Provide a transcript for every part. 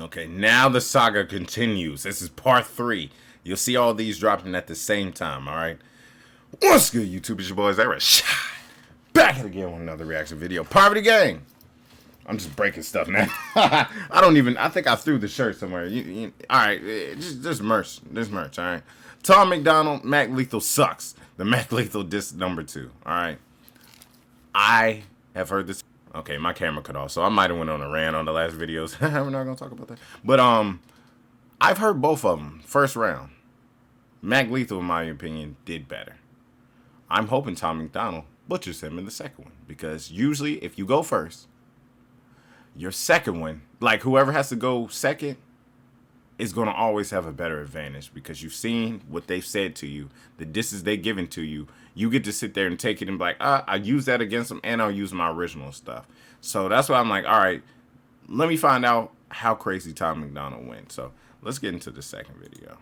Okay, now the saga continues. This is part 3. You'll see all these dropping at the same time, alright? What's good, YouTube? It's your boys, Eric. Back again with another reaction video. Poverty Gang! I'm just breaking stuff now. I think I threw the shirt somewhere. Alright, just merch. There's merch, alright? Tom MacDonald, Mac Lethal sucks. The Mac Lethal DISS number 2, alright? I have heard this. Okay, my camera cut off, so I might have went on a rant on the last videos. We're not gonna talk about that. But I've heard both of them. First round, Mac Lethal, in my opinion, did better. I'm hoping Tom MacDonald butchers him in the second one, because usually if you go first, your second one, like whoever has to go second, is gonna always have a better advantage, because you've seen what they've said to you, the disses they've given to you. You get to sit there and take it and be like, I use that against them, and I'll use my original stuff. So that's why I'm like, all right, let me find out how crazy Tom MacDonald went. So let's get into the second video.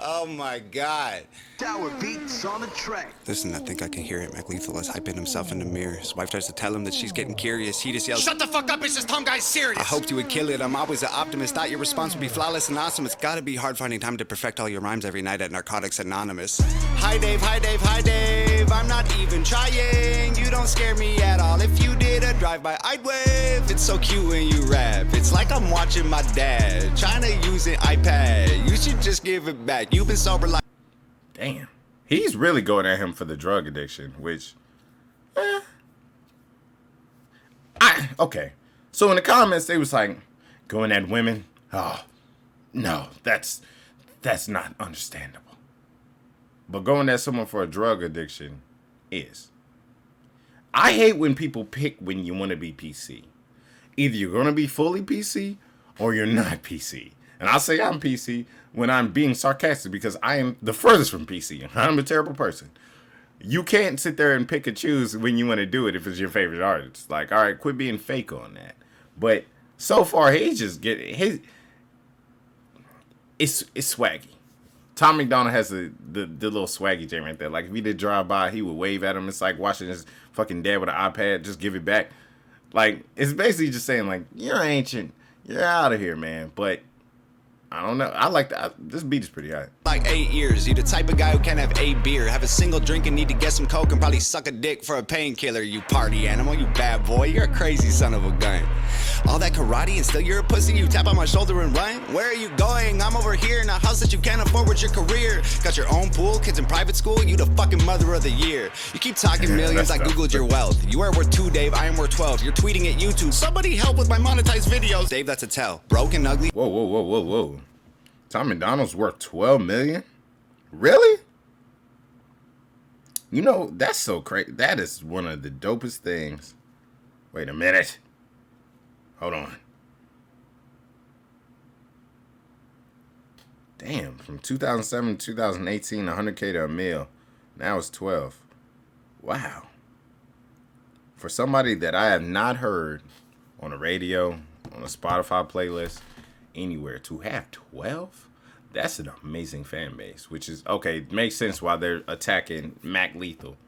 Oh my God. Tower beats on the track. Listen, I think I can hear it. Mac Lethal is hyping himself in the mirror. His wife tries to tell him that she's getting curious. He just yells, Shut the fuck up, it's this Tom guy's serious. I hoped you would kill it. I'm always an optimist. Thought your response would be flawless and awesome. It's gotta be hard finding time to perfect all your rhymes every night at Narcotics Anonymous. Hi Dave, hi Dave, hi Dave. I'm not even trying. You don't scare me at all. If you did a drive-by, I'd wave. It's so cute when you rap. It's like I'm watching my dad trying to use an iPad. You should just give it back. You've been sober like... Damn. He's really going at him for the drug addiction, which... Okay. So in the comments, they was like, going at women? Oh, no, that's not understandable. But going at someone for a drug addiction is. I hate when people pick when you want to be PC. Either you're going to be fully PC or you're not PC. And I'll say I'm PC when I'm being sarcastic, because I am the furthest from PC. I'm a terrible person. You can't sit there and pick and choose when you want to do it if it's your favorite artist. Like, all right, quit being fake on that. But so far, he's just getting his. It's swaggy. Tom MacDonald has the little swaggy jam right there. Like, if he did drive by, he would wave at him. It's like watching his fucking dad with an iPad. Just give it back. Like, it's basically just saying, like, you're ancient. You're out of here, man. But I don't know. I like that. This beat is pretty hot. Like 8 years. You the type of guy who can't have a beer, have a single drink and need to get some coke, and probably suck a dick for a painkiller. You party animal, you bad boy. You're a crazy son of a gun. All that karate and still you're a pussy. You tap on my shoulder and run. Where are you going? I'm over here in a house that you can't afford with your career. Got your own pool, kids in private school. You the fucking mother of the year. You keep talking millions. I googled your wealth. You are worth 2, Dave. I am worth 12. You're tweeting at YouTube. Somebody help with my monetized videos. Dave, that's a tell. Broken, ugly. Whoa. Tom MacDonald's worth 12 million? Really? You know, that's so crazy. That is one of the dopest things. Wait a minute. Hold on. Damn, from 2007 to 2018, 100K to a mil. Now it's 12. Wow. For somebody that I have not heard on the radio, on a Spotify playlist, anywhere, to have 12, that's an amazing fan base. Which is okay, it makes sense why they're attacking Mac Lethal.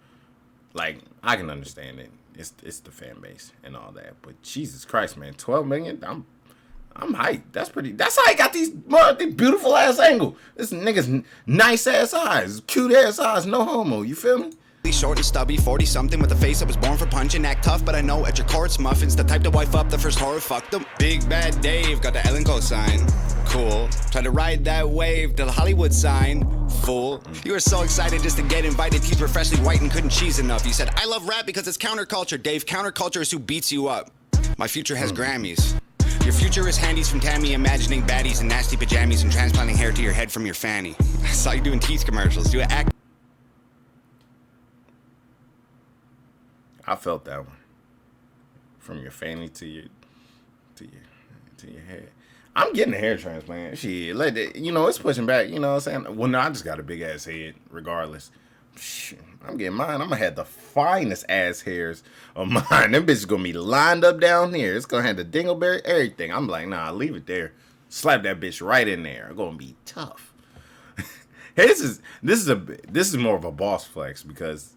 Like, I can understand it. It's the fan base and all that. But Jesus Christ, man, 12 million. I'm hyped. That's how I got these beautiful ass angle. This nigga's nice ass eyes, cute ass eyes, no homo. You feel me? Short and stubby, 40-something with a face that was born for punching. Act tough, but I know at your core it's muffins. The type to wife up the first horror, fuck them. Big bad Dave, got the Ellen cosign. Cool. Try to ride that wave till the Hollywood sign. Fool. You were so excited just to get invited. Teeth were freshly white and couldn't cheese enough. You said, I love rap because it's counterculture. Dave, counterculture is who beats you up. My future has Grammys. Your future is handies from Tammy, imagining baddies in nasty pajamas and transplanting hair to your head from your fanny. I saw you doing teeth commercials. Do an act. I felt that one. From your fanny to your head. I'm getting a hair transplant. Shit, let it, you know, it's pushing back. You know what I'm saying? Well, no, I just got a big ass head, regardless. Shit, I'm getting mine. I'm gonna have the finest ass hairs of mine. Them bitches gonna be lined up down here. It's gonna have the dingleberry, everything. I'm like, nah, leave it there. Slap that bitch right in there. It's gonna be tough. Hey, this is more of a boss flex, because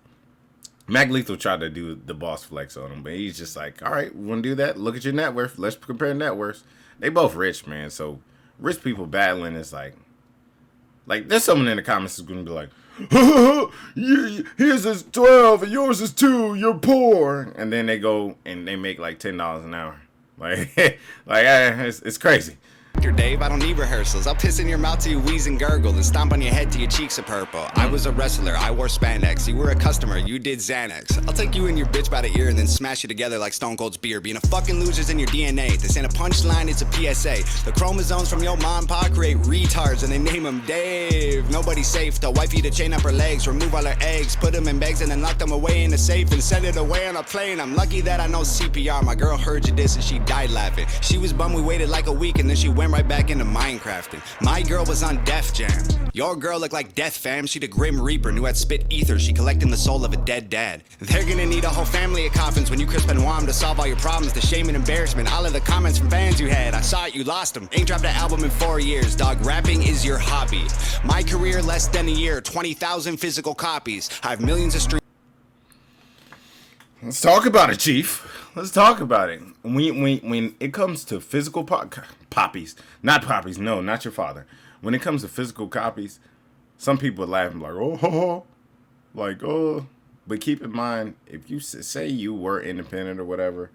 Mac Lethal tried to do the boss flex on him, but he's just like, all right, we want to do that. Look at your net worth. Let's compare net worths. They both rich, man. So rich people battling is like there's someone in the comments who's going to be like, his is 12 and yours is 2. You're poor. And then they go and they make like $10 an hour. It's crazy. Dave, I don't need rehearsals. I'll piss in your mouth till you wheeze and gurgle, then stomp on your head till your cheeks are purple. I was a wrestler, I wore spandex. You were a customer, you did Xanax. I'll take you and your bitch by the ear and then smash you together like Stone Cold's beer. Being a fucking loser's in your DNA. This ain't a punchline, it's a PSA. The chromosomes from your mom and pa create retards and they name them Dave. Nobody's safe, the wifey to chain up her legs, remove all her eggs, put them in bags and then lock them away in the safe and send it away on a plane. I'm lucky that I know CPR. My girl heard you diss and she died laughing. She was bummed we waited like a week and then she went right back into Minecrafting. My girl was on Def Jam. Your girl looked like Death Fam. She the Grim Reaper, knew I'd spit ether. She collecting the soul of a dead dad. They're gonna need a whole family of coffins when you crisp and warm to solve all your problems. The shame and embarrassment, all of the comments from fans you had. I saw it, you lost them. Ain't dropped an album in 4 years, dog. Rapping is your hobby. My career less than a year, 20,000 physical copies. I have millions of streams. Let's talk about it, Chief. Let's talk about it. When it comes to physical poppies, not poppies, no, not your father. When it comes to physical copies, some people laugh and like, oh. But keep in mind, if you say you were independent or whatever,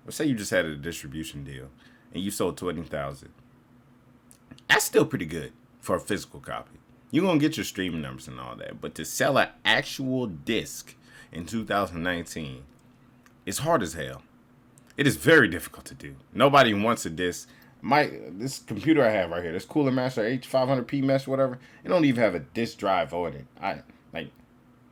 or say you just had a distribution deal and you sold 20,000, that's still pretty good for a physical copy. You're gonna get your streaming numbers and all that, but to sell an actual disc in 2019, it's hard as hell. It is very difficult to do. Nobody wants a disc. This computer I have right here, this Cooler Master H500P mesh, whatever, it don't even have a disc drive on it.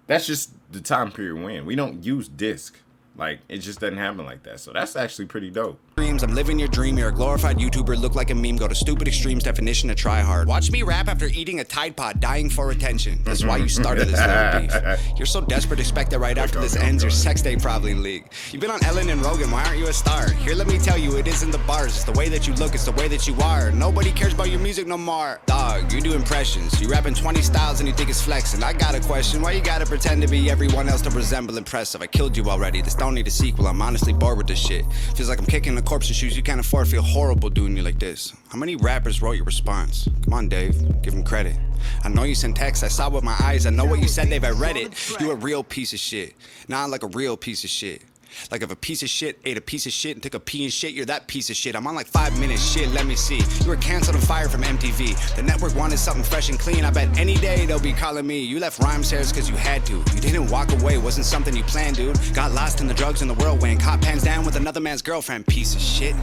That's just the time period we're in. We don't use disc. It just doesn't happen like that. So that's actually pretty dope. I'm living your dream. You're a glorified YouTuber. Look like a meme. Go to stupid extremes. Definition of try hard. Watch me rap after eating a Tide Pod, dying for attention. That's why you started this little beef. You're so desperate. Expect that right after this ends, your sex day probably leak. You've been on Ellen and Rogan. Why aren't you a star? Here, let me tell you, it isn't the bars. It's the way that you look. It's the way that you are. Nobody cares about your music no more. Dog, you do impressions. You rapping 20 styles and you think it's flexing. I got a question. Why you gotta pretend to be everyone else to resemble impressive? I killed you already. This don't need a sequel. I'm honestly bored with this shit. Feels like I'm kicking the corpse in shoes you can't afford. Feel horrible doing you like this. How many rappers wrote your response? Come on, Dave. Give him credit. I know you sent text. I saw with my eyes. I know what you said, Dave. I read it. You a real piece of shit. Not like a real piece of shit. Like if a piece of shit ate a piece of shit and took a pee and shit, you're that piece of shit. I'm on like 5 minutes shit, let me see. You were canceled and fired from MTV. The network wanted something fresh and clean. I bet any day they'll be calling me. You left rhyme stairs cause you had to. You didn't walk away, wasn't something you planned, dude. Got lost in the drugs in the whirlwind. Caught pants down with another man's girlfriend. Piece of shit.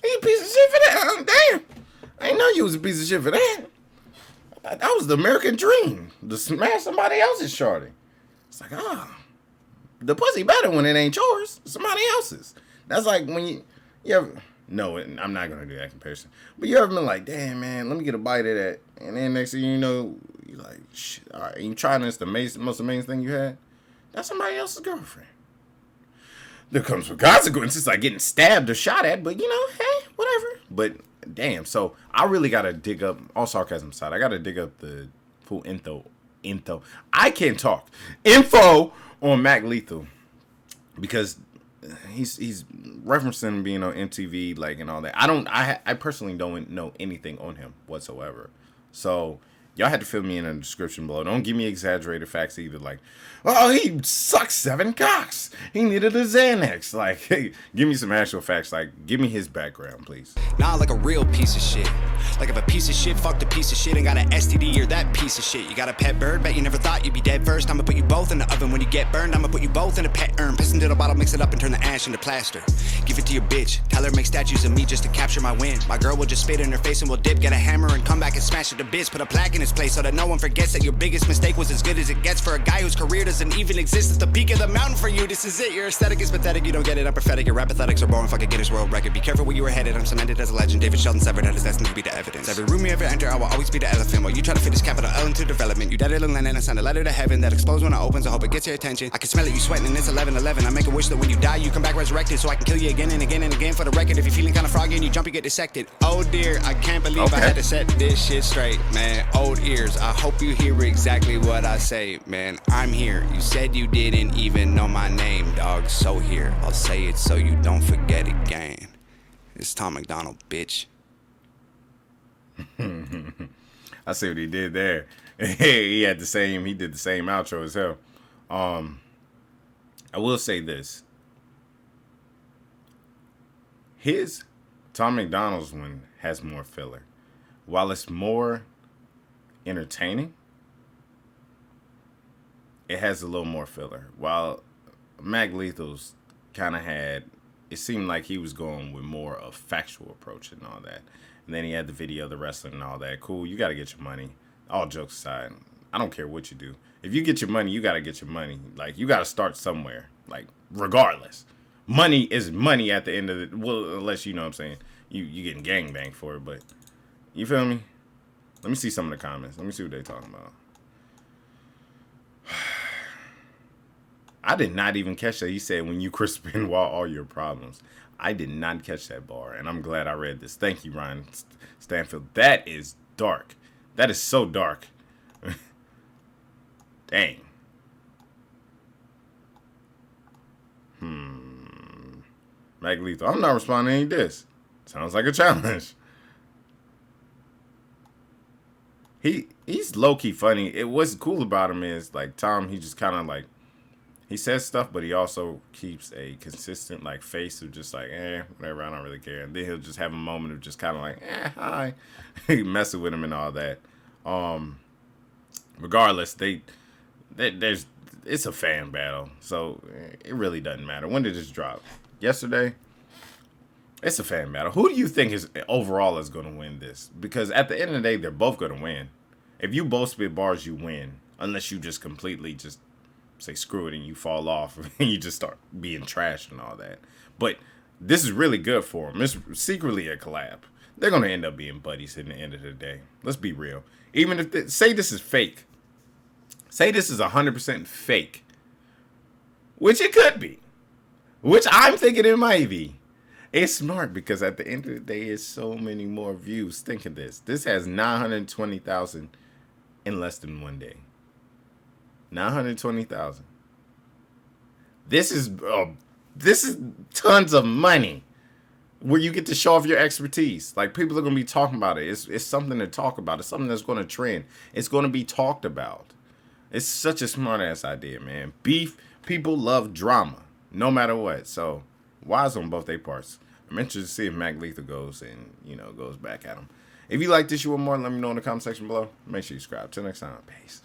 You a piece of shit for that? Damn. I didn't know you was a piece of shit for that. That was the American dream. To smash somebody else's shorty. It's like, the pussy better when it ain't yours. It's somebody else's. That's like when you ever... No, I'm not going to do that comparison. But you ever been like, damn, man, let me get a bite of that. And then next thing you know, you're like, shit, all right. And you trying this, the most amazing thing you had? That's somebody else's girlfriend. There comes with consequences, like getting stabbed or shot at. But, hey, whatever. But, damn, so I really got to dig up, all sarcasm aside, I got to dig up the full info. I can't talk. Info on Mac Lethal, because he's referencing being on MTV, and all that. I personally don't know anything on him whatsoever. So y'all had to fill me in the description below. Don't give me exaggerated facts either. Like, oh, he sucked 7 cocks. He needed a Xanax. Like, hey, give me some actual facts. Like, give me his background, please. Nah, like a real piece of shit. Like if a piece of shit fucked a piece of shit and got an STD, you're that piece of shit. You got a pet bird, bet you never thought you'd be dead first. I'ma put you both in the oven. When you get burned, I'ma put you both in a pet urn. Piss into the bottle, mix it up and turn the ash into plaster. Give it to your bitch. Tell her make statues of me just to capture my win. My girl will just spit in her face and we'll dip. Get a hammer and come back and smash it to bits. Put a plaque in its place so that no one forgets that your biggest mistake was as good as it gets for a guy whose career doesn't even exist. It's the peak of the mountain for you. This is it. Your aesthetic is pathetic. You don't get it. I'm prophetic. Your rap pathetics are boring. Fuck a Guinness World Record. Be careful where you were headed. I'm cemented as a legend. David Sheldon severed that is destined to be the evidence. Every room you ever enter, I will always be the elephant. While you try to fit this capital L into development. You dead it in Lennon. I send a letter to heaven that explodes when it opens. I hope it gets your attention. I can smell it. You sweating and it's 11:11. I make a wish that when you die, you come back resurrected. So I can kill you again and again and again for the record. If you're feeling kind of froggy and you jump, you get dissected. Oh dear, I can't believe I had to set this shit straight, man. Oh ears. I hope you hear exactly what I say, man. I'm here. You said you didn't even know my name, dog. So here, I'll say it so you don't forget again. It's Tom MacDonald, bitch. I see what he did there. He did the same outro as hell. I will say this. Tom MacDonald's one has more filler. While it's more entertaining, it has a little more filler. While Mac Lethal's kind of it seemed like he was going with more of factual approach and all that. And then he had the video, the wrestling and all that. Cool, you got to get your money. All jokes aside, I don't care what you do. If you get your money, you got to get your money. Like, you got to start somewhere. Like, regardless. Money is money at the end of it. Well, unless, you know what I'm saying, you getting gangbanged for it. But, you feel me? Let me see some of the comments. Let me see what they talking about. I did not even catch that. He said, when you Chris Benoit, all your problems. I did not catch that bar, and I'm glad I read this. Thank you, Ryan Stanfield. That is dark. That is so dark. Dang. Mac Lethal. I'm not responding to any diss. Sounds like a challenge. He's low-key funny. What's cool about him is, like, Tom, he just kind of, like, he says stuff, but he also keeps a consistent, like, face of just like, whatever, I don't really care. And then he'll just have a moment of just kind of like, hi. Messing with him and all that. Regardless, it's a fan battle. So it really doesn't matter. When did this drop? Yesterday? It's a fan battle. Who do you think overall is going to win this? Because at the end of the day, they're both going to win. If you both spit bars, you win. Unless you just completely just say screw it and you fall off and you just start being trashed and all that. But this is really good for them. It's secretly a collab. They're going to end up being buddies at the end of the day. Let's be real. Even if say this is fake. Say this is 100% fake. Which it could be. Which I'm thinking it might be. It's smart because at the end of the day, it's so many more views. Think of this. This has 920,000 in less than 1 day. 920,000. This is tons of money where you get to show off your expertise. Like, people are gonna be talking about it. It's something to talk about. It's something that's gonna trend. It's gonna be talked about. It's such a smart ass idea, man. Beef, people love drama, no matter what. So, wise on both their parts. I'm interested to see if Mac Lethal goes and goes back at him. If you like this, you want more, let me know in the comment section below. Make sure you subscribe. Till next time, peace.